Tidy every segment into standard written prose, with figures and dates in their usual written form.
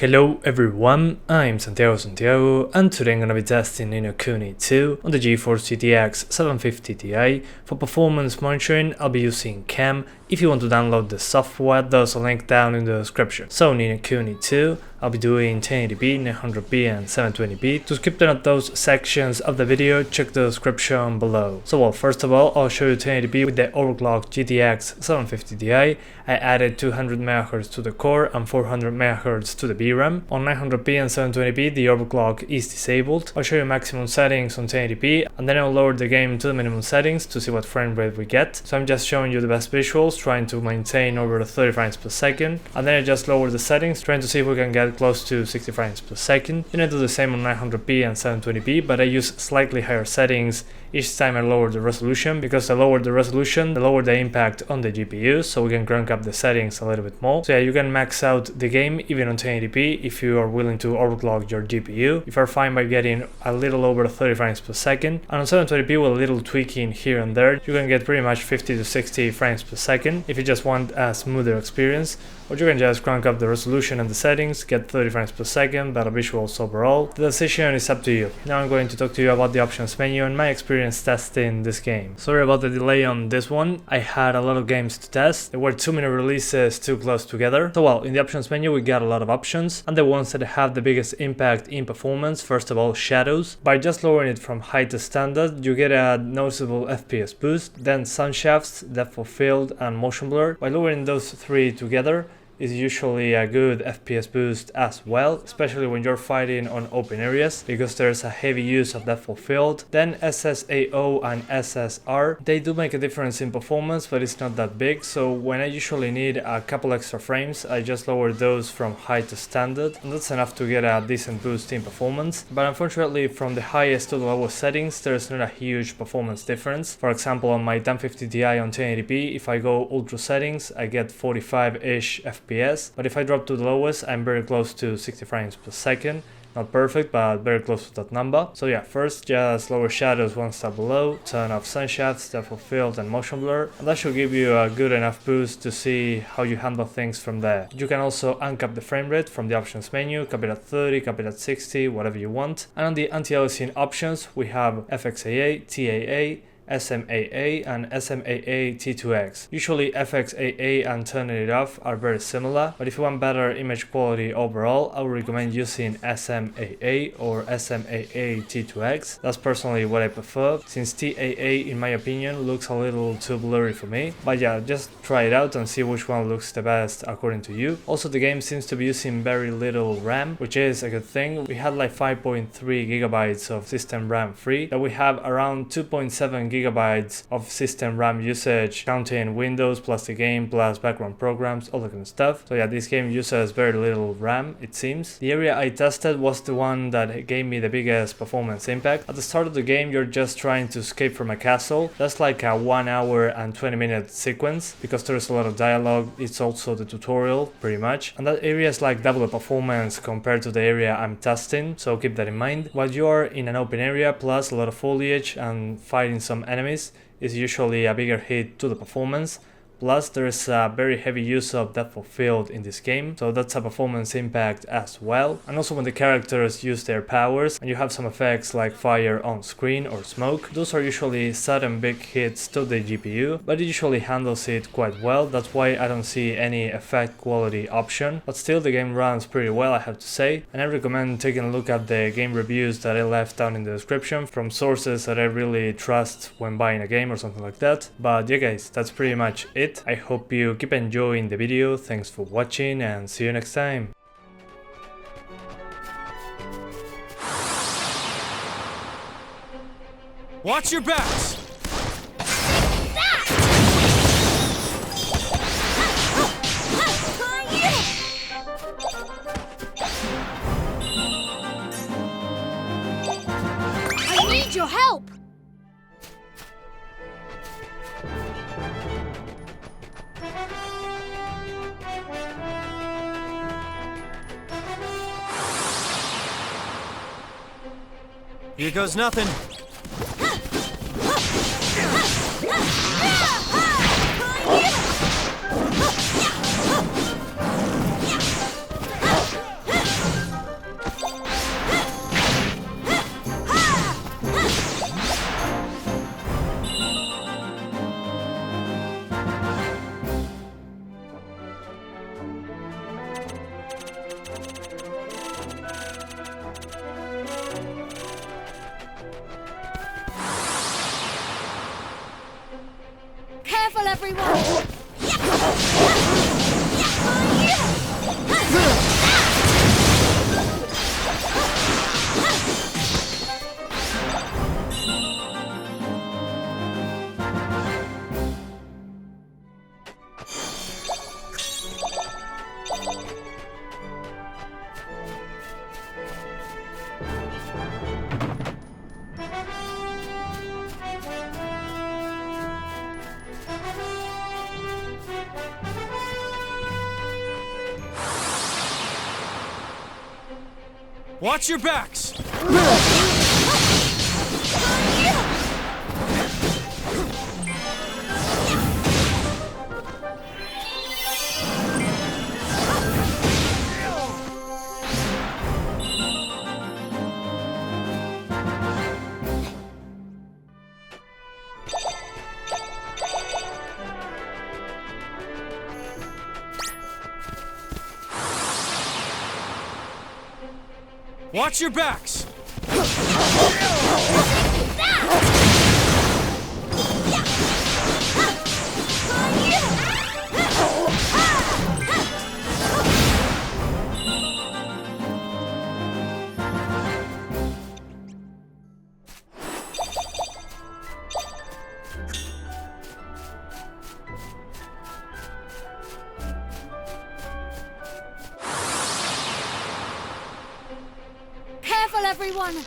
Hello everyone, I'm Santiago, and today I'm gonna be testing Kuni 2 on the GeForce GTX 750 Ti. For performance monitoring, I'll be using CAM. If you want to download the software, there's a link down in the description. So Kuni 2, I'll be doing 1080p, 900p and 720p. To skip down those sections of the video, check the description below. So first of all, I'll show you 1080p with the overclocked GTX 750 Ti. I added 200 MHz to the core and 400 MHz to the VRAM. On 900p and 720p, the overclock is disabled. I'll show you maximum settings on 1080p, and then I'll lower the game to the minimum settings to see what frame rate we get. So I'm just showing you the best visuals, trying to maintain over 30 frames per second, and then I just lower the settings, trying to see if we can get close to 60 frames per second. I do the same on 900p and 720p, but I use slightly higher settings each time I lower the resolution, because the lower the resolution, the lower the impact on the GPU, so we can crank up the settings a little bit more. So yeah, you can max out the game even on 1080p if you are willing to overclock your GPU. If you're fine by getting a little over 30 frames per second, and on 720p with a little tweaking here and there, you can get pretty much 50 to 60 frames per second if you just want a smoother experience. Or you can just crank up the resolution and the settings, get 30 frames per second, better visuals overall. The decision is up to you. Now I'm going to talk to you about the options menu and my experience testing this game. Sorry about the delay on this one. I had a lot of games to test. There were too many releases too close together. So in the options menu we got a lot of options, and the ones that have the biggest impact in performance, first of all, shadows. By just lowering it from high to standard, you get a noticeable FPS boost. Then sun shafts, depth of field and motion blur. By lowering those three together, is usually a good FPS boost as well, especially when you're fighting on open areas, because there's a heavy use of depth of field. Then SSAO and SSR, they do make a difference in performance, but it's not that big, so when I usually need a couple extra frames, I just lower those from high to standard, and that's enough to get a decent boost in performance. But unfortunately, from the highest to the lowest settings, there's not a huge performance difference. For example, on my 1050 Ti on 1080p, if I go ultra settings, I get 45-ish FPS. But if I drop to the lowest, I'm very close to 60 frames per second. Not perfect, but very close to that number. So yeah, first just lower shadows one step below, turn off sun shafts, depth of field and motion blur, and that should give you a good enough boost to see how you handle things from there. You can also uncap the frame rate from the options menu, cap it at 30, cap it at 60, whatever you want. And on the anti-aliasing options, we have FXAA, TAA, SMAA and SMAA T2X. Usually FXAA and turning it off are very similar, but if you want better image quality overall, I would recommend using SMAA or SMAA T2X. That's personally what I prefer, since TAA in my opinion looks a little too blurry for me. But yeah, just try it out and see which one looks the best according to you. Also, the game seems to be using very little RAM, which is a good thing. We had like 5.3 gigabytes of system RAM free, that we have around 2.7 gigabytes of system RAM usage, counting Windows plus the game plus background programs, all that kind of stuff. So yeah, this game uses very little RAM, it seems. The area I tested was the one that gave me the biggest performance impact. At the start of the game, you're just trying to escape from a castle. That's like a 1 hour and 20-minute sequence, because there's a lot of dialogue. It's also the tutorial, pretty much. And that area is like double the performance compared to the area I'm testing, so keep that in mind. While you're in an open area plus a lot of foliage and fighting some enemies, is usually a bigger hit to the performance. Plus, there's a very heavy use of depth of field in this game, so that's a performance impact as well. And also when the characters use their powers and you have some effects like fire on screen or smoke, those are usually sudden big hits to the GPU, but it usually handles it quite well. That's why I don't see any effect quality option, but still the game runs pretty well, I have to say. And I recommend taking a look at the game reviews that I left down in the description from sources that I really trust when buying a game or something like that. But yeah guys, that's pretty much it. I hope you keep enjoying the video. Thanks for watching and see you next time. Watch your backs! I need your help! Here goes nothing. everyone! Watch your backs! Watch your backs! Careful, everyone!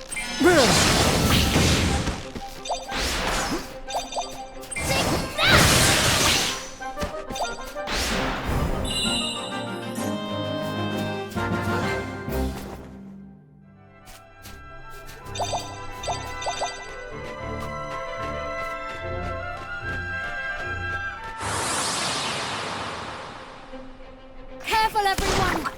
Careful, everyone!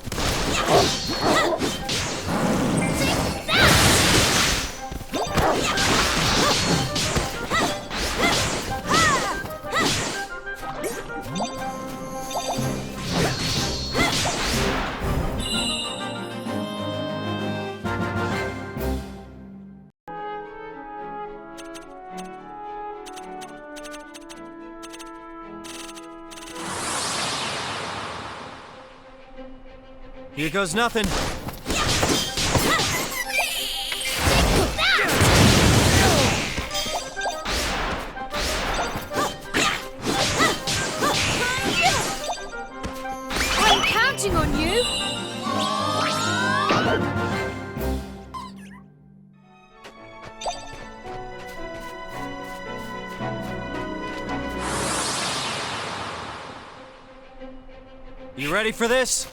Here goes nothing. I'm counting on you! You ready for this?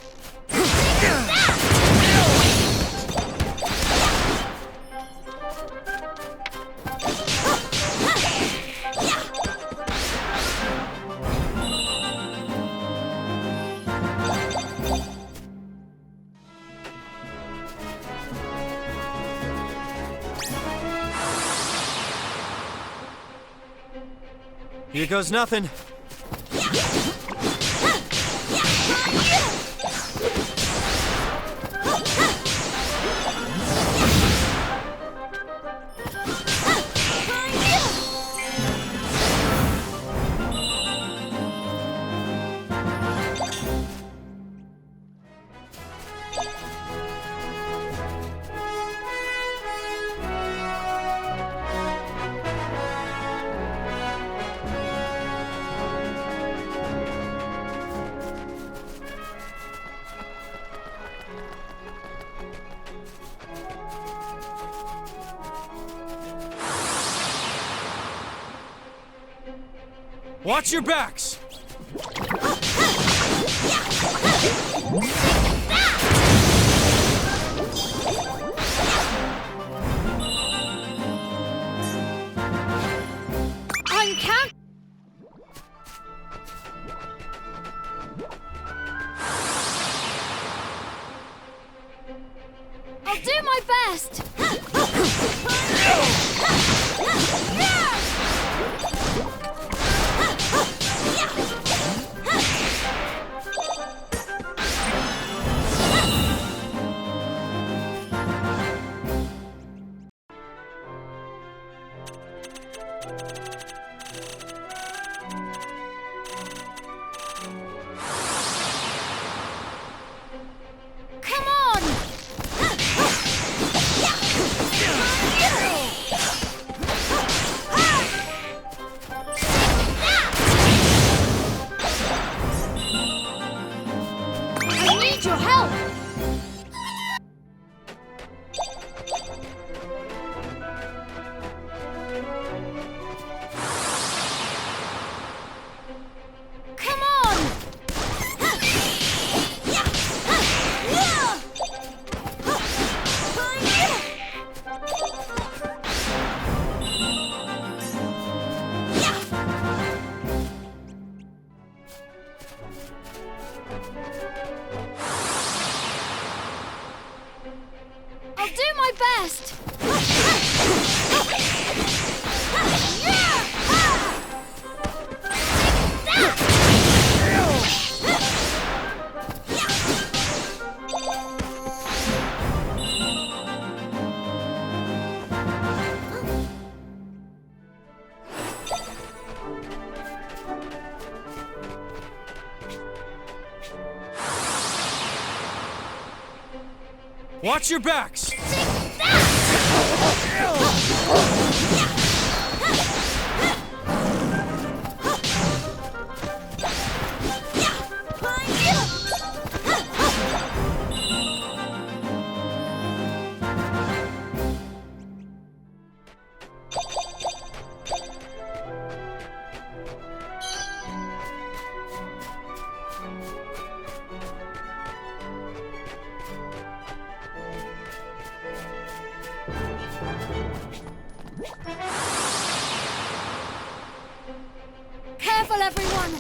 Here goes nothing. Watch your backs! I'm count. I'll do my best. I'll do my best. Watch your backs! Careful, everyone!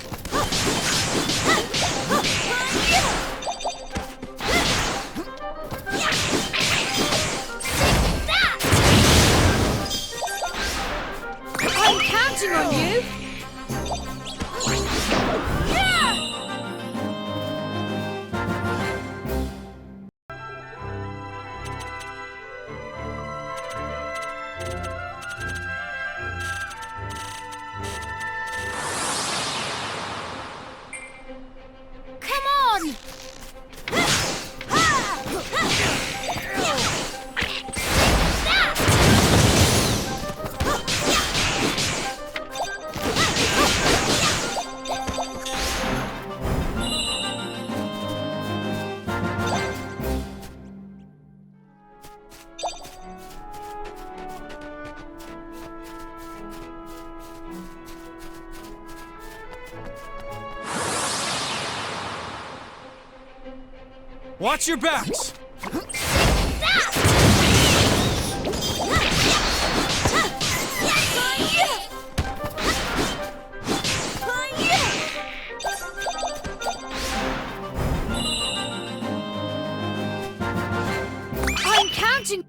I'm counting on you! Come on! Watch your backs! I'm counting.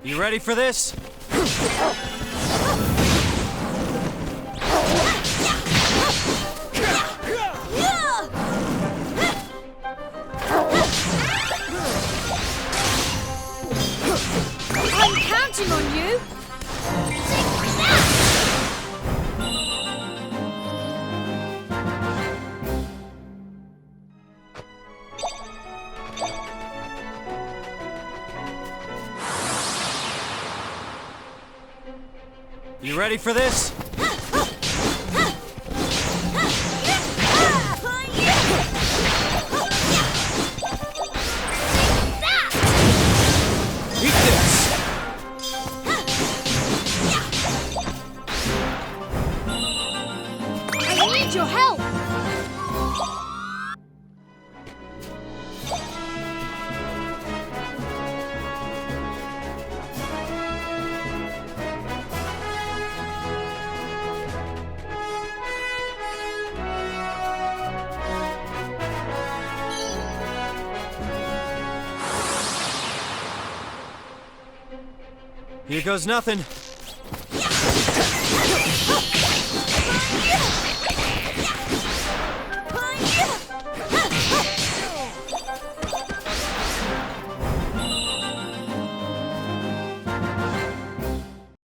You ready for this? I'm counting on you. You ready for this? Eat this! I need your help. Here goes nothing.